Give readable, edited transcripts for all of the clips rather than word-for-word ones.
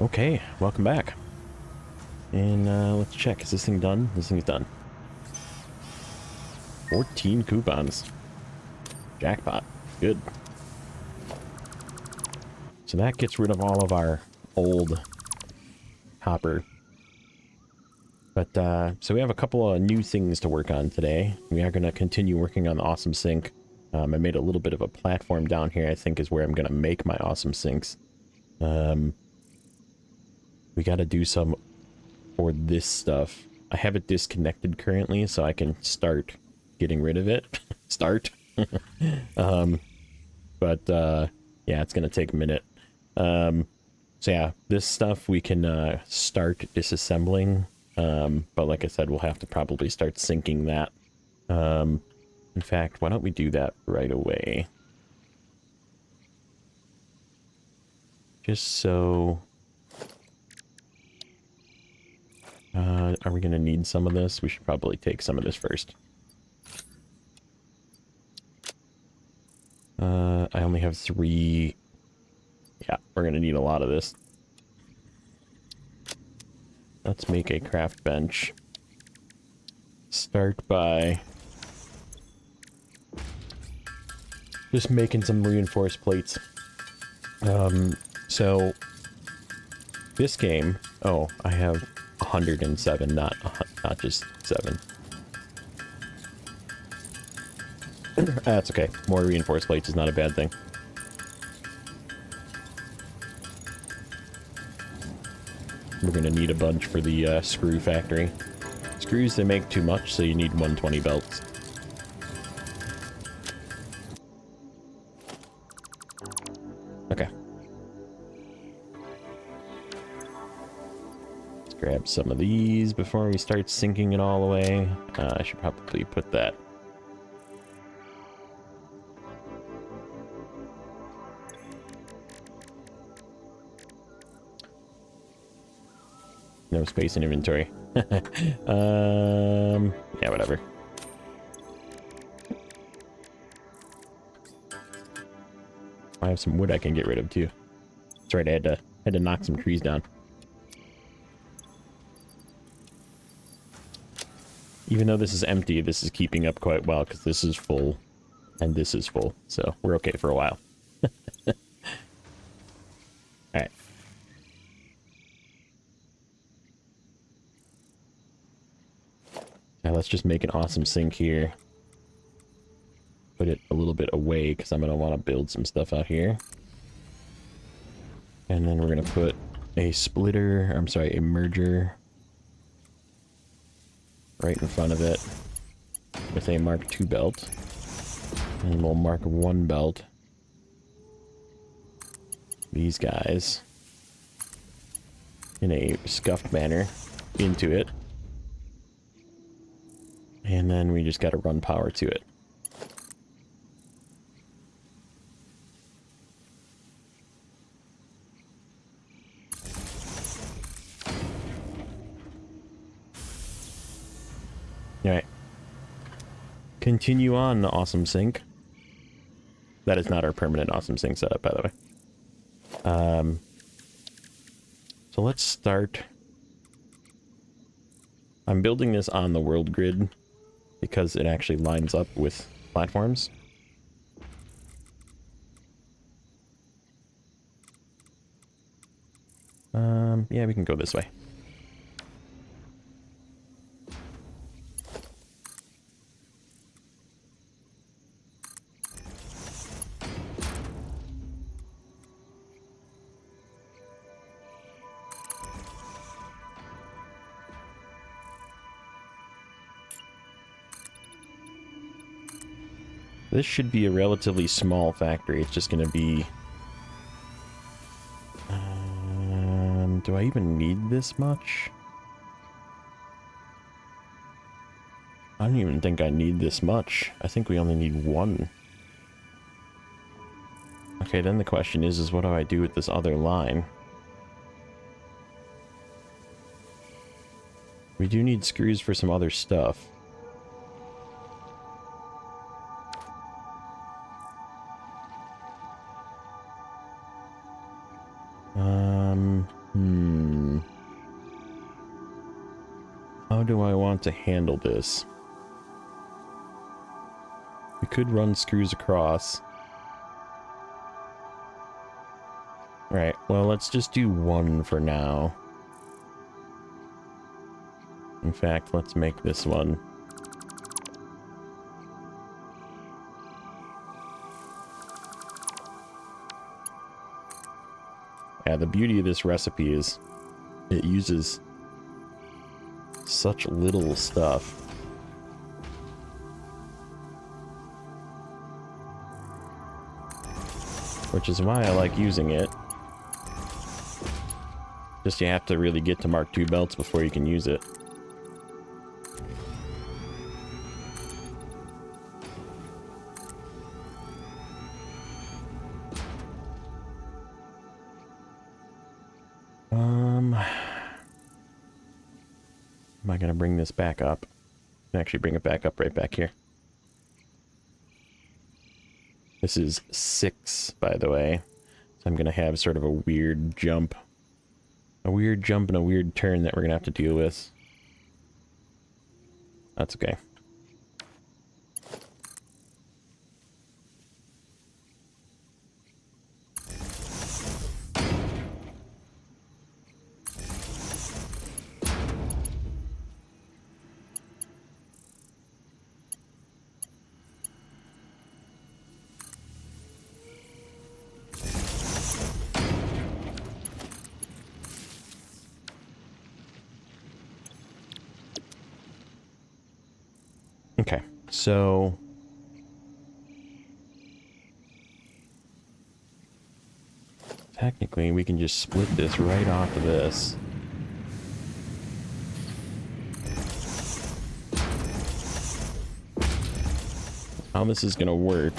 Okay, welcome back. And let's check. Is this thing done? This thing's done. 14 coupons. Jackpot. Good. So that gets rid of all of our old copper. But, so we have a couple of new things to work on today. We are going to continue working on the awesome sink. I made a little bit of a platform down here, I think, is where I'm going to make my awesome sinks. We got to do some for this stuff. I have it disconnected currently, so I can start getting rid of it. Start. But yeah, it's gonna take a minute. So yeah, this stuff we can start disassembling. But like I said, we'll have to probably start syncing that. In fact, why don't we do that right away? Just so... are we gonna need some of this? We should probably take some of this first. I only have 3. Yeah, we're gonna need a lot of this. Let's make a craft bench. Start by just making some reinforced plates. So this game, oh, I have 107, not just 7. That's okay. More reinforced plates is not a bad thing. We're gonna need a bunch for the screw factory. Screws, they make too much, so you need 120 belts. Okay. Let's grab some of these before we start sinking it all away. I should probably put that. No space in inventory. Yeah, whatever. I have some wood I can get rid of too. That's right, I had to knock some trees down. Even though this is empty, this is keeping up quite well because this is full and this is full, so we're okay for a while. Alright. Now let's just make an awesome sink here. Put it a little bit away because I'm going to want to build some stuff out here. And then we're going to put a splitter, I'm sorry, a merger right in front of it with a Mark II belt. And we'll Mark 1 belt these guys in a scuffed manner into it. And then we just got to run power to it. Alright. Continue on, awesome sink. That is not our permanent awesome sink setup, by the way. So let's start. I'm building this on the world grid because it actually lines up with platforms. Yeah, we can go this way. This should be a relatively small factory. It's just going to be... do I even need this much? I don't even think I need this much. I think we only need 1. Okay, then the question is what do I do with this other line? We do need screws for some other stuff. How do I want to handle this? We could run screws across. Alright, well, let's just do one for now. In fact, let's make this one. Yeah, the beauty of this recipe is it uses such little stuff. Which is why I like using it. Just you have to really get to Mark II belts before you can use it. Am I going to bring this back up? I can actually bring it back up right back here. This is 6, by the way. So I'm going to have sort of a weird jump. A weird jump and a weird turn that we're going to have to deal with. That's okay. Okay, so technically we can just split this right off of this. How this is gonna work.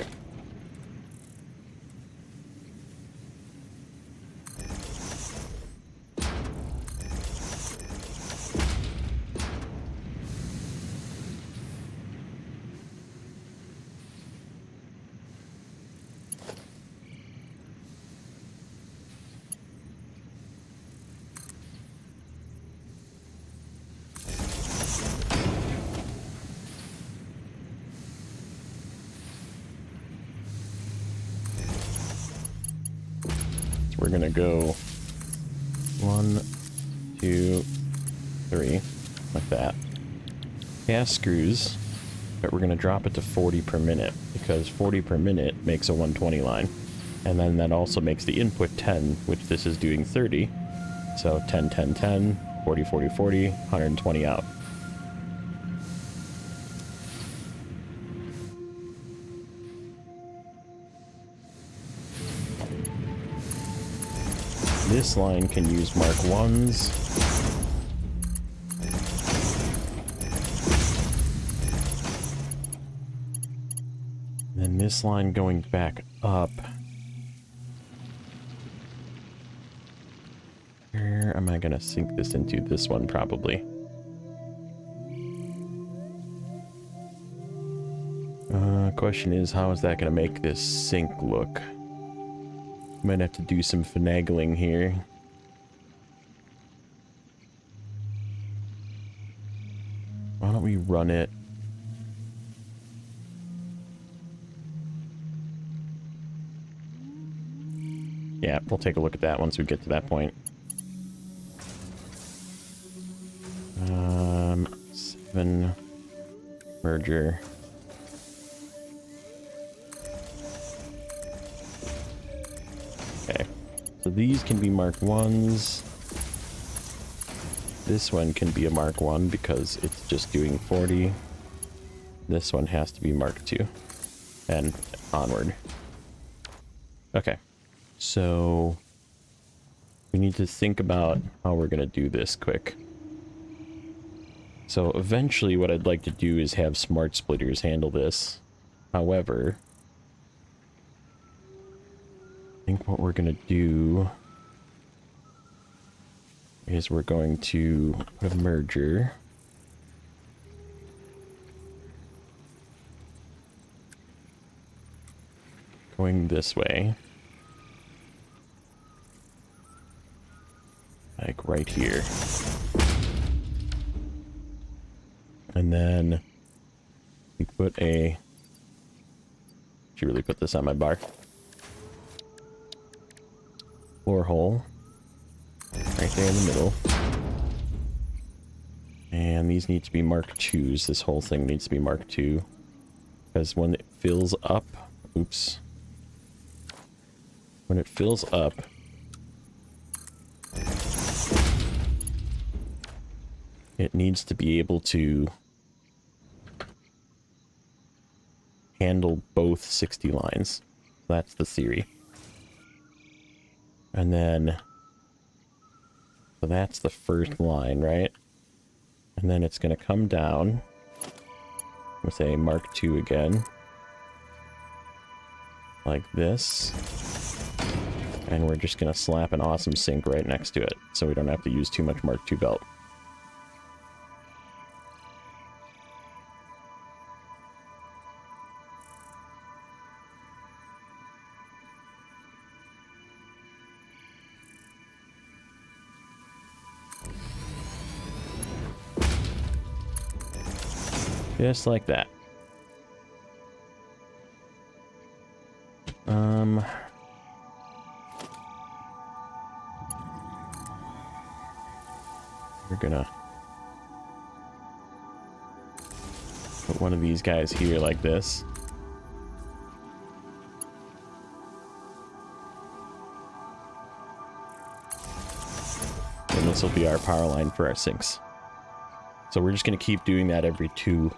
We're gonna go 1, 2, 3, like that. Cast screws, but we're gonna drop it to 40 per minute because 40 per minute makes a 120 line. And then that also makes the input 10, which this is doing 30. So 10, 10, 10, 40, 40, 40, 120 out. This line can use Mark 1s. Then this line going back up. Where am I going to sink this into? This one, probably. Question is, how is that going to make this sink look? Might have to do some finagling here. Why don't we run it? Yeah, we'll take a look at that once we get to that point. 7 merger. Okay, so these can be Mark 1s. This one can be a Mark 1 because it's just doing 40. This one has to be Mark 2 and onward. Okay, so we need to think about how we're going to do this quick. So eventually what I'd like to do is have smart splitters handle this. However, I think what we're going to do is we're going to put a merger. Going this way. Like right here. And then we put a... Should really put this on my bar. Floor hole. Right there in the middle. And these need to be Mark IIs. This whole thing needs to be Mark II. Because when it fills up... Oops. When it fills up... It needs to be able to handle both 60 lines. That's the theory. And then... So that's the first line, right? And then it's going to come down with a Mark II again. Like this. And we're just going to slap an awesome sink right next to it, so we don't have to use too much Mark II belt. Just like that. We're gonna put one of these guys here like this. And this will be our power line for our sinks. So we're just gonna keep doing that every two.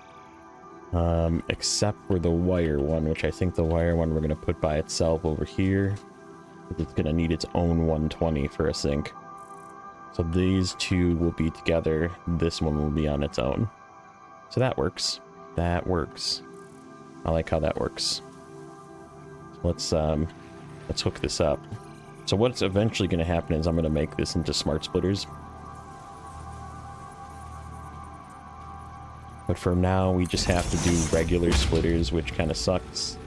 Except for the wire one, which I think the wire one we're going to put by itself over here. It's going to need its own 120 for a sink. So these two will be together. This one will be on its own. So that works. That works. I like how that works. Let's hook this up. So what's eventually going to happen is I'm going to make this into smart splitters. But for now, we just have to do regular splitters, which kind of sucks.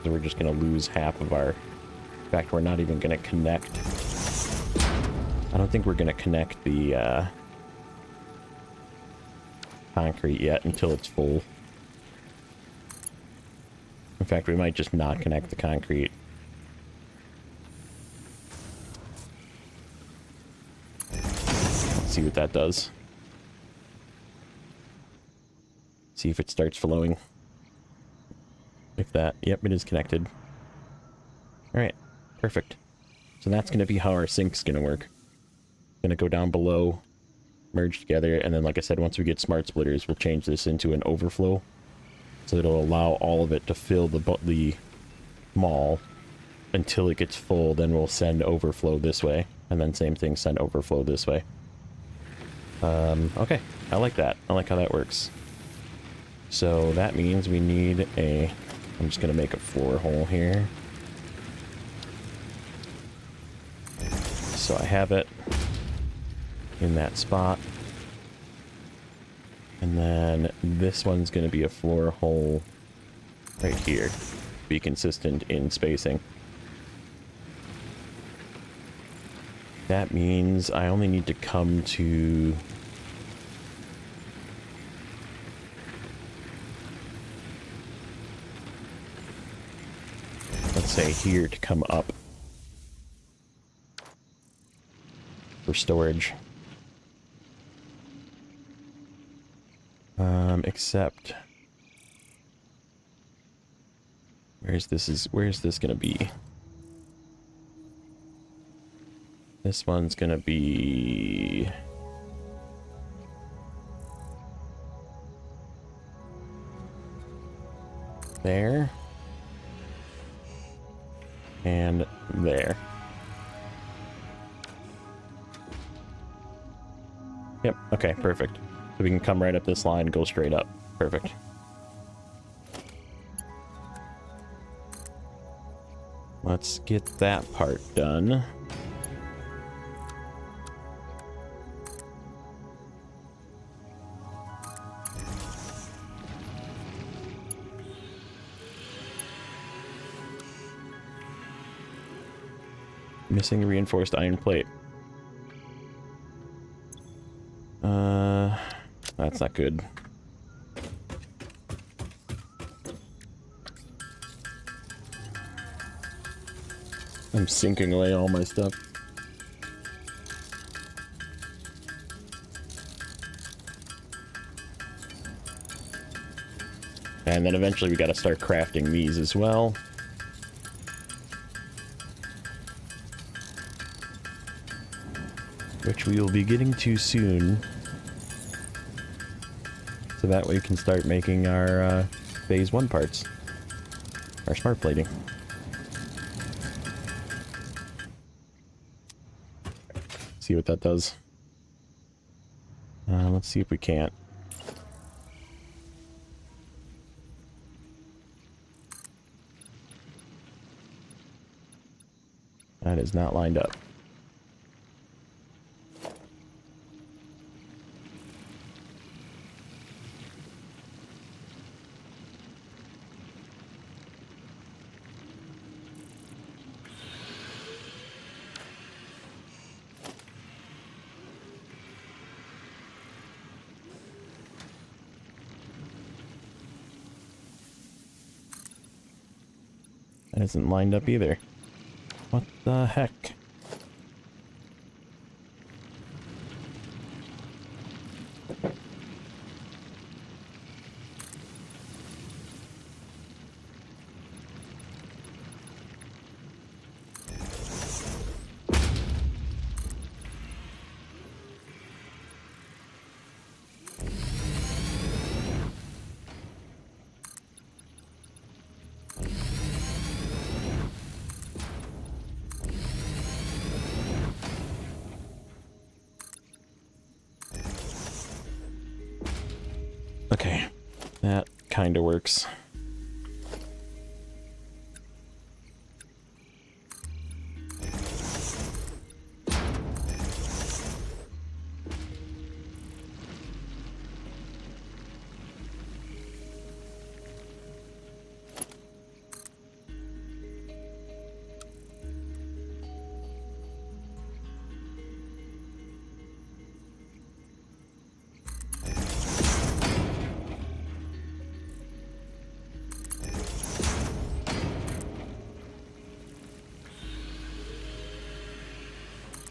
So we're just going to lose half of our... In fact, we're not even going to connect. I don't think we're going to connect the concrete yet until it's full. In fact, we might just not connect the concrete. Let's see what that does. See if it starts flowing. If that... Yep, it is connected. Alright, perfect. So that's going to be how our sink's going to work. Going to go down below, merge together, and then like I said, once we get smart splitters, we'll change this into an overflow. So it'll allow all of it to fill the mall until it gets full. Then we'll send overflow this way. And then same thing, send overflow this way. Okay, I like that. I like how that works. So that means we need a... I'm just going to make a floor hole here. So I have it in that spot. And then this one's going to be a floor hole right here. Be consistent in spacing. That means I only need to come to... let's say here to come up for storage. Except where's this gonna be? This one's gonna be there. And there. Yep, okay, perfect. So we can come right up this line and go straight up. Perfect. Let's get that part done. Missing a reinforced iron plate. That's not good. I'm sinking away all my stuff. And then eventually we gotta start crafting these as well. Which we will be getting to soon. So that way we can start making our phase 1 parts. Our smart plating. See what that does. Let's see if we can't. That is not lined up. That isn't lined up either. What the heck? Okay, that kind of works.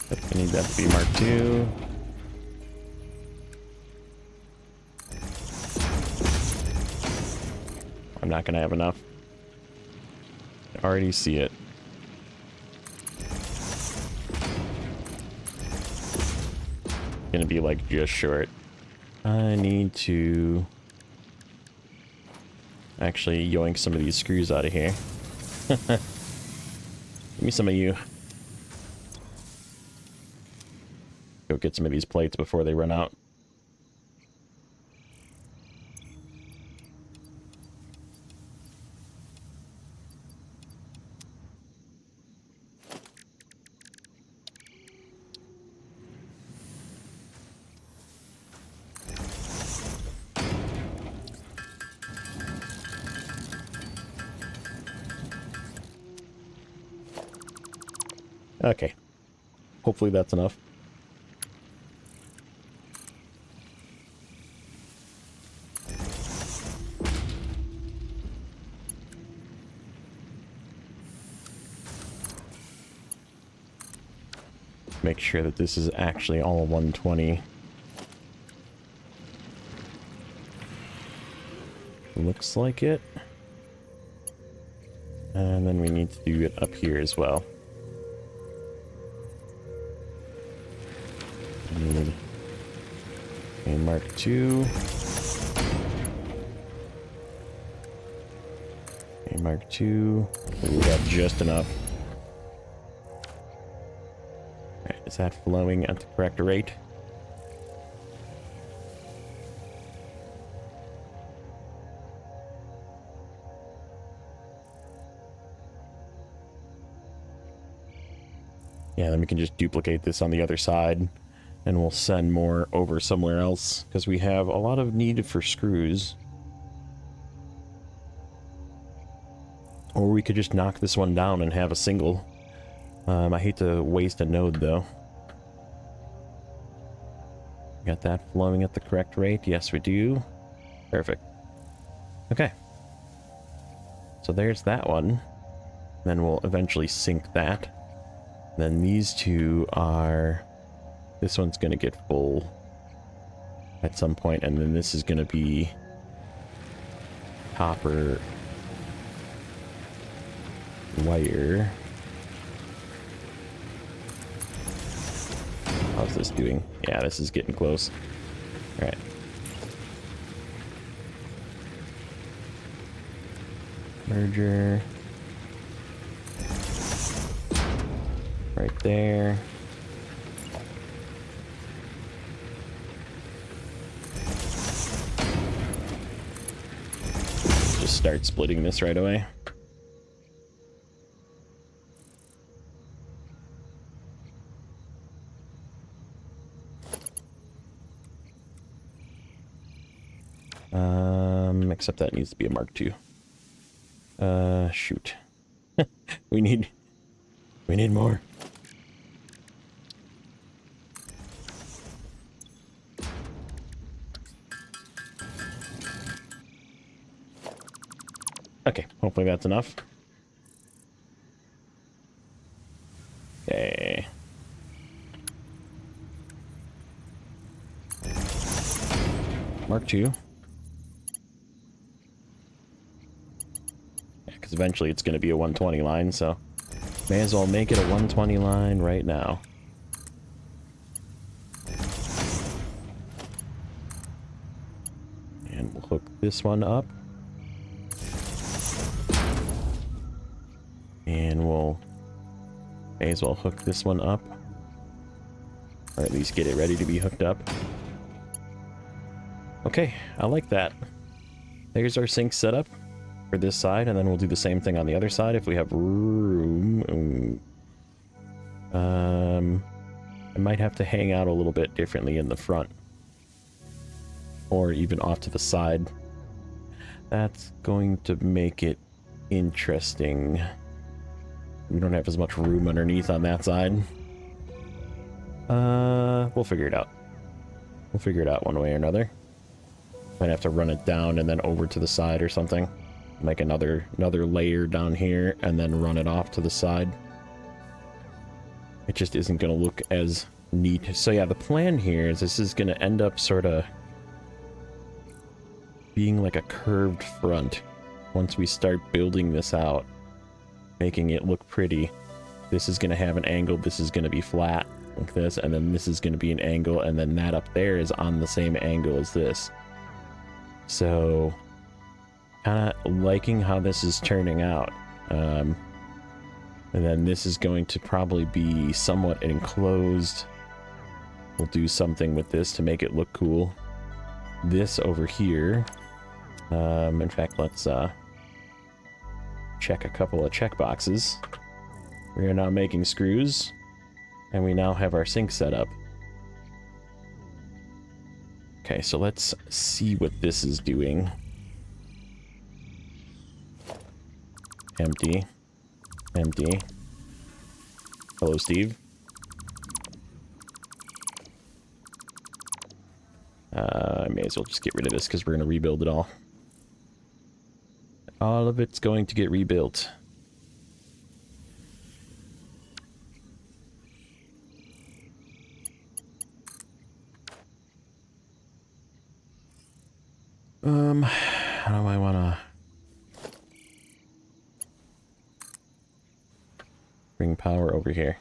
I need that to be Mark II. I'm not gonna have enough. I already see it. Gonna be like just short. I need to actually yoink some of these screws out of here. Give me some of you. Go get some of these plates before they run out. Okay. Hopefully that's enough. Make sure that this is actually all 120. Looks like it. And then we need to do it up here as well. Need a Mark II. A Mark II. We got just enough. Is that flowing at the correct rate? Yeah, then we can just duplicate this on the other side, and we'll send more over somewhere else, because we have a lot of need for screws. Or we could just knock this one down and have a single. I hate to waste a node, though. Got that flowing at the correct rate. Yes, we do. Perfect. Okay. So there's that one. Then we'll eventually sink that. Then these two are... This one's going to get full at some point, and then this is going to be copper wire. How's this doing? Yeah, this is getting close. All right. Merger. Right there. Just start splitting this right away. Except that needs to be a Mark II. Shoot. we need more. Okay, hopefully that's enough. Okay. Mark II. Because eventually it's going to be a 120 line, so may as well make it a 120 line right now. And we'll hook this one up. And we'll may as well hook this one up. Or at least get it ready to be hooked up. Okay, I like that. There's our sink setup for this side, and then we'll do the same thing on the other side if we have room. I might have to hang out a little bit differently in the front. Or even off to the side. That's going to make it interesting. We don't have as much room underneath on that side. We'll figure it out. We'll figure it out one way or another. Might have to run it down and then over to the side or something. Make another layer down here and then run it off to the side. It just isn't going to look as neat. So yeah, the plan here is this is going to end up sort of being like a curved front once we start building this out, making it look pretty. This is going to have an angle, this is going to be flat like this, and then this is going to be an angle, and then that up there is on the same angle as this. So kind of liking how this is turning out. And then this is going to probably be somewhat enclosed. We'll do something with this to make it look cool. This over here, in fact, let's check a couple of check boxes. We are now making screws, and we now have our sink set up. Okay, so let's see what this is doing. Empty. Empty. Hello, Steve. I may as well just get rid of this because we're going to rebuild it all. All of it's going to get rebuilt. How do I want to bring power over here?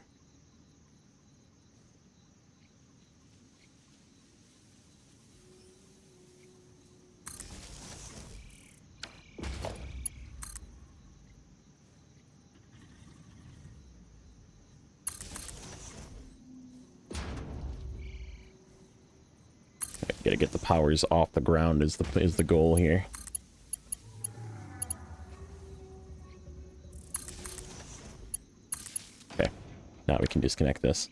Gotta get the powers off the ground is the goal here. Okay, now we can disconnect this.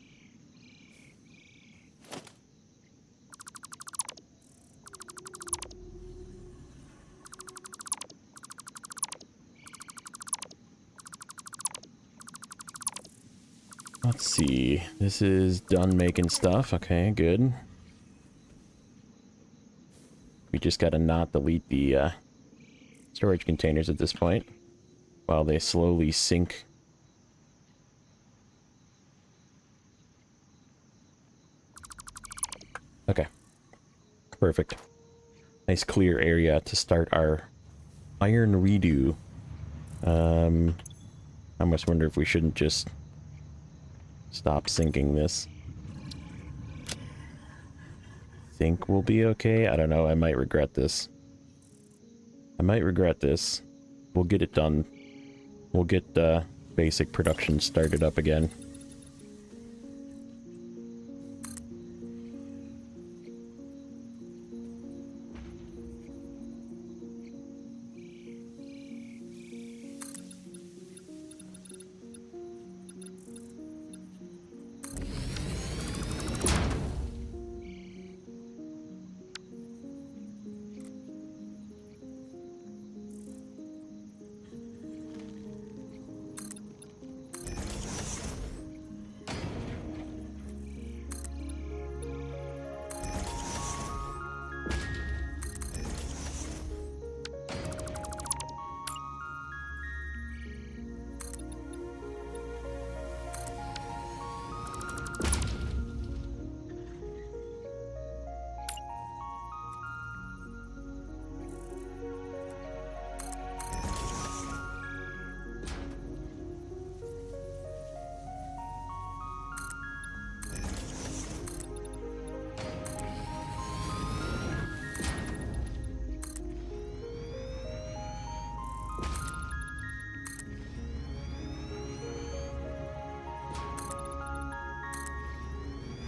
Let's see. This is done making stuff. Okay, good. just gotta not delete the storage containers at this point while they slowly sink. Okay. Perfect. Nice clear area to start our iron redo. I almost wonder if we shouldn't just stop sinking this. Think we'll be okay? I don't know. I might regret this. I might regret this. We'll get it done. We'll get basic production started up again.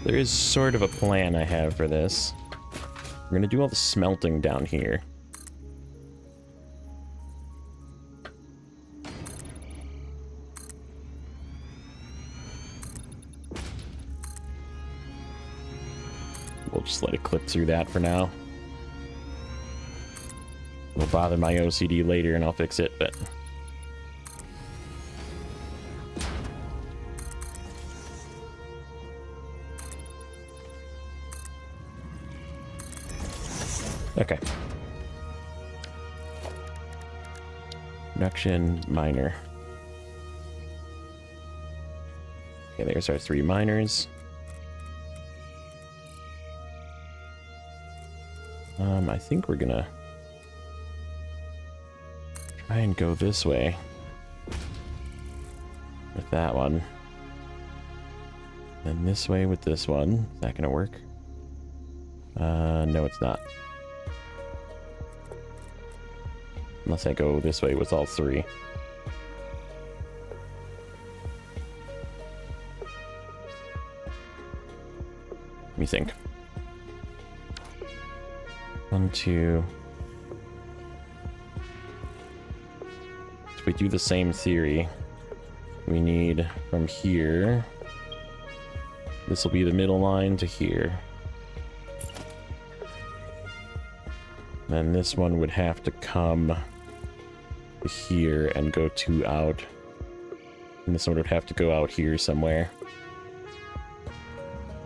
There is sort of a plan I have for this. I'm gonna do all the smelting down here. We'll just let it clip through that for now. It'll bother my OCD later and I'll fix it, but... Okay. Production miner. Okay, there's our 3 miners. I think we're gonna try and go this way with that one. Then this way with this one. Is that gonna work? No, it's not. Unless I go this way with all 3. Let me think. 1, 2. If we do the same theory, we need from here. This will be the middle line to here. Then this one would have to come here and go 2 out. And this one would have to go out here somewhere.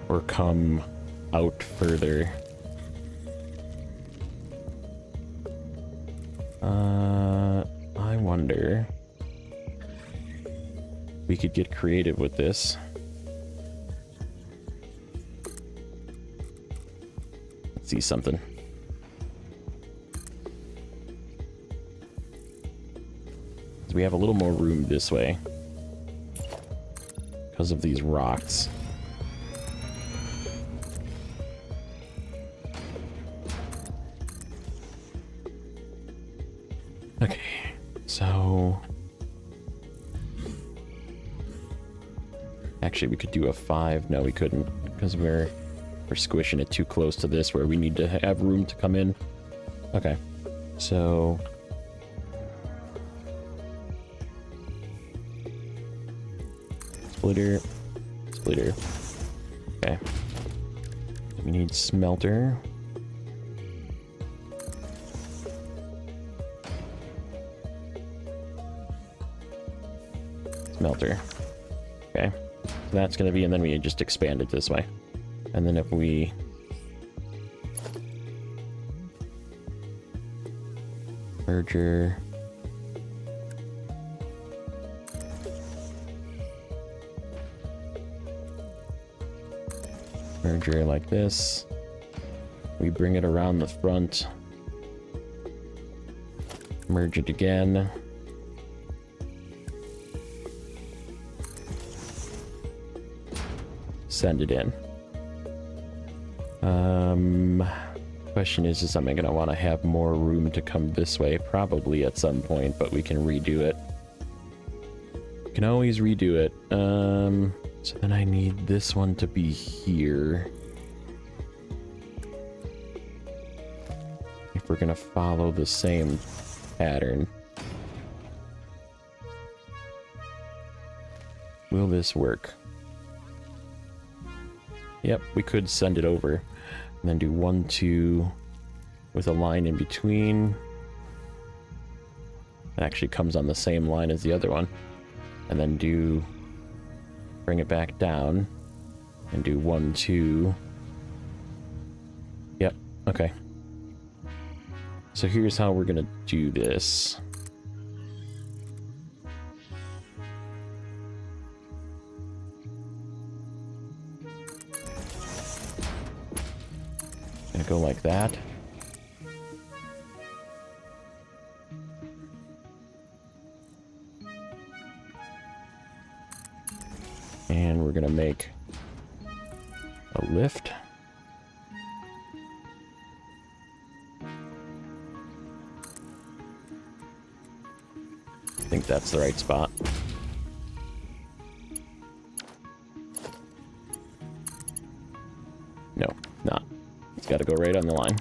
Or come out further. I wonder... we could get creative with this. Let's see something. So we have a little more room this way. Because of these rocks. Okay, so... actually, we could do a 5. No, we couldn't. Because we're squishing it too close to this where we need to have room to come in. Okay, so... splitter. Splitter. Okay. We need smelter. Smelter. Okay. So that's going to be, and then we just expand it this way. And then if we Merger. Merger like this. We bring it around the front. Merge it again. Send it in. Question is am I going to want to have more room to come this way? Probably at some point, but we can redo it. We can always redo it. So then I need this one to be here. If we're going to follow the same pattern. Will this work? Yep, we could send it over. And then do 1, 2 with a line in between. It actually comes on the same line as the other one. And then bring it back down and do 1, 2. Yep, okay. So here's how we're gonna do this. Gonna go like that. And we're gonna make a lift. I think that's the right spot. No, not. It's got to go right on the line.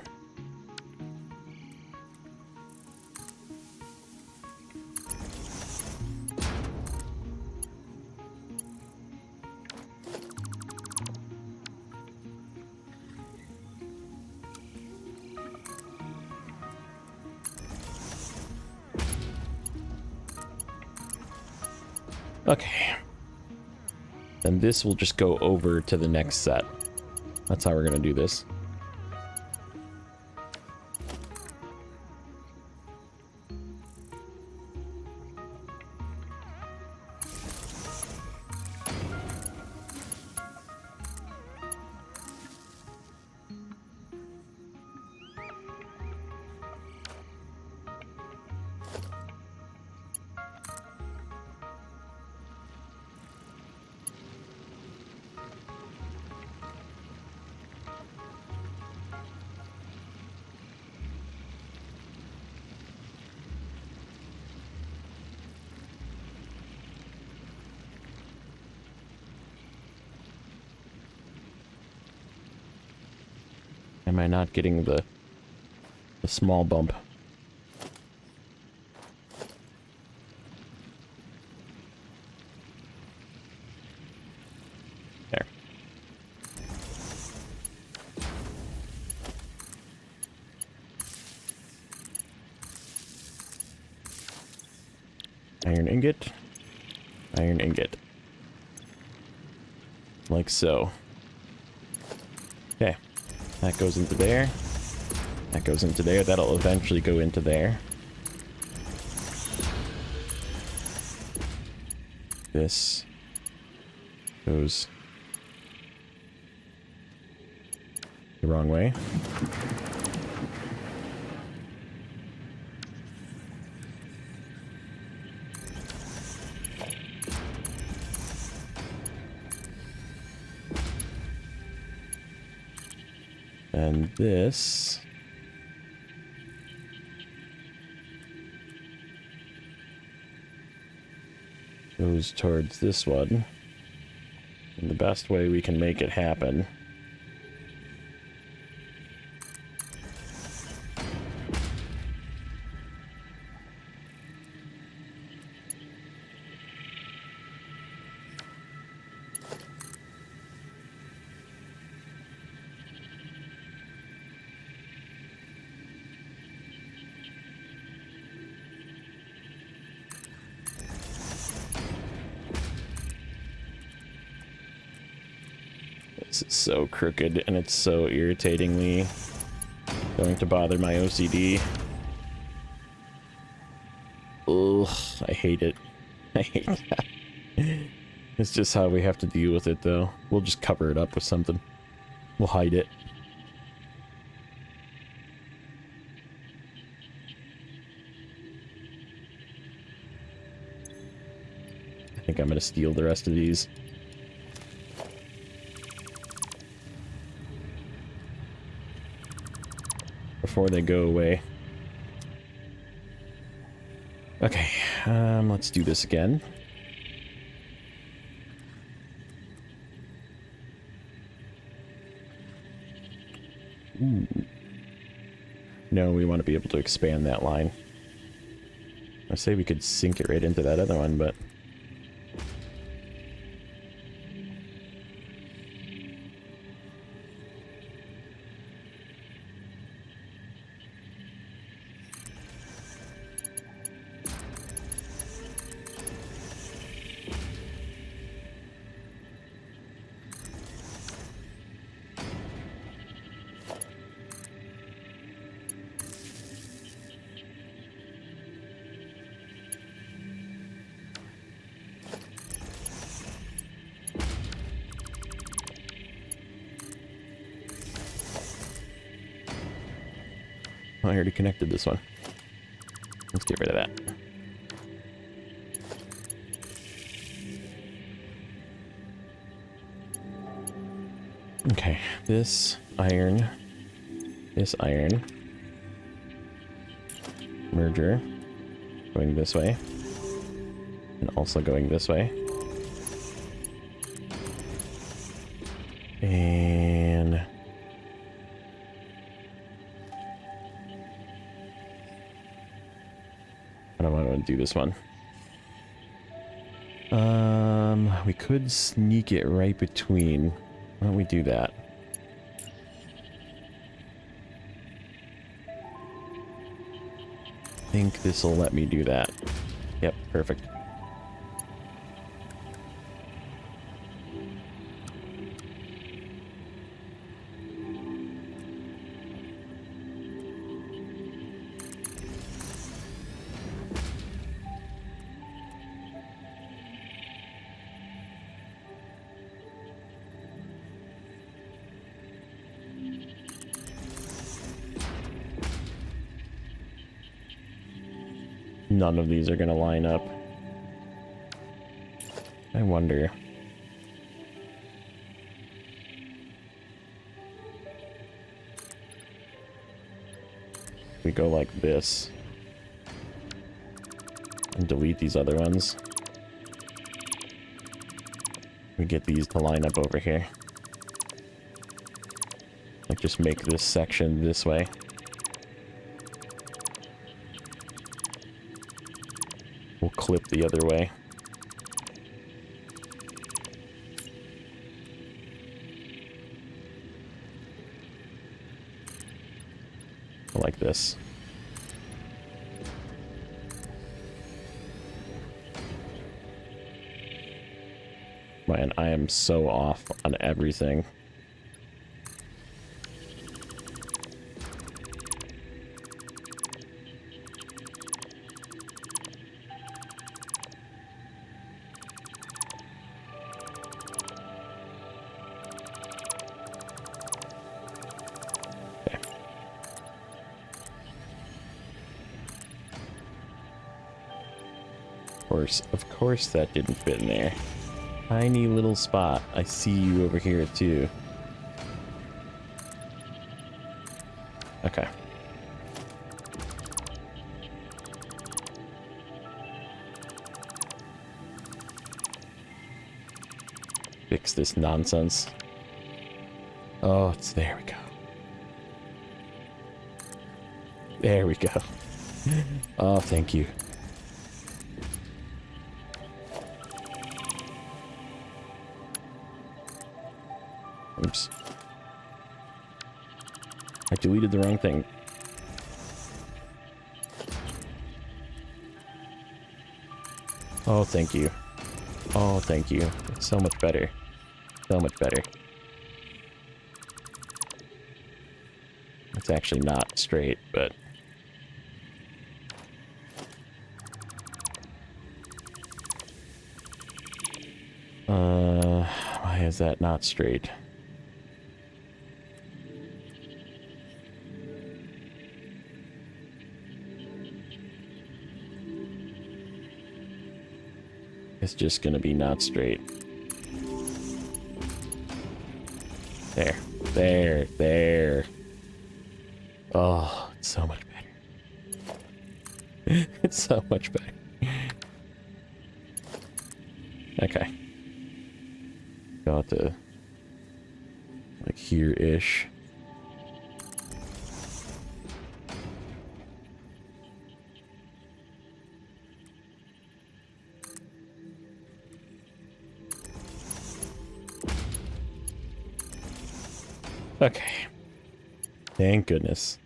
Okay. Then this will just go over to the next set. That's how we're going to do this. Am I not getting the small bump? There. Iron ingot. Iron ingot. Like so. Okay. That goes into there. That goes into there. That'll eventually go into there. This goes the wrong way. And this goes towards this one. And the best way we can make it happen This is so crooked, and it's so irritatingly going to bother my OCD. Ugh, I hate it. I hate that. It's just how we have to deal with it, though. We'll just cover it up with something. We'll hide it. I think I'm gonna steal the rest of these. Before they go away. Okay, let's do this again. Ooh. No, we want to be able to expand that line. I say we could sink it right into that other one, but... I already connected this one. Let's get rid of that. Okay, this iron, merger, going this way, and also going this way. And... I don't want to do this one. We could sneak it right between. Why don't we do that? I think this will let me do that. Yep, perfect. None of these are going to line up. I wonder. We go like this. And delete these other ones. We get these to line up over here. Like just make this section this way. We'll clip the other way. Like this. Man, I am so off on everything. Of course that didn't fit in there. Tiny little spot. I see you over here too. Okay. Fix this nonsense. Oh, it's there we go. There we go. Oh, thank you. Oops. I deleted the wrong thing. Oh, thank you. Oh, thank you. It's so much better. So much better. It's actually not straight, but... Why is that not straight? It's just gonna be not straight. There. There. There. Oh, it's so much better. It's so much better. Okay. Got to like here-ish. Okay. Thank goodness.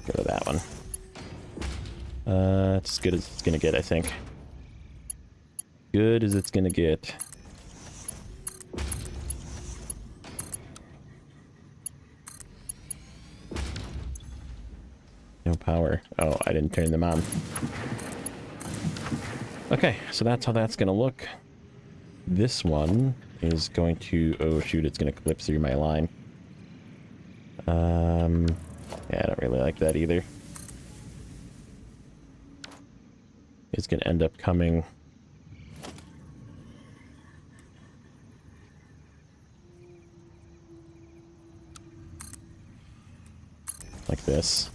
Go to that one. It's as good as it's gonna get, I think. Good as it's gonna get. No power. Oh, I didn't turn them on. Okay, so that's how that's gonna look. This one is going to... Oh, shoot, it's gonna clip through my line. Yeah, I don't really like that either. It's gonna end up coming... like this.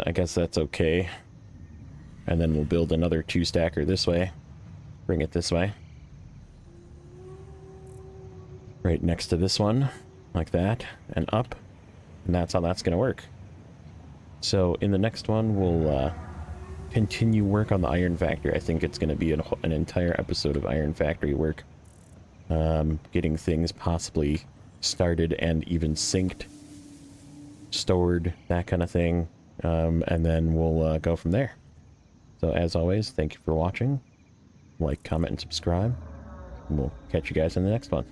I guess that's okay. And then we'll build another 2-stacker this way. Bring it this way. Right next to this one. Like that. And up. And that's how that's going to work. So in the next one, we'll continue work on the Iron Factory. I think it's going to be an entire episode of Iron Factory work. Getting things possibly started and even synced. Stored, that kind of thing. And then we'll go from there. So as always, thank you for watching. Like, comment, and subscribe. And we'll catch you guys in the next one.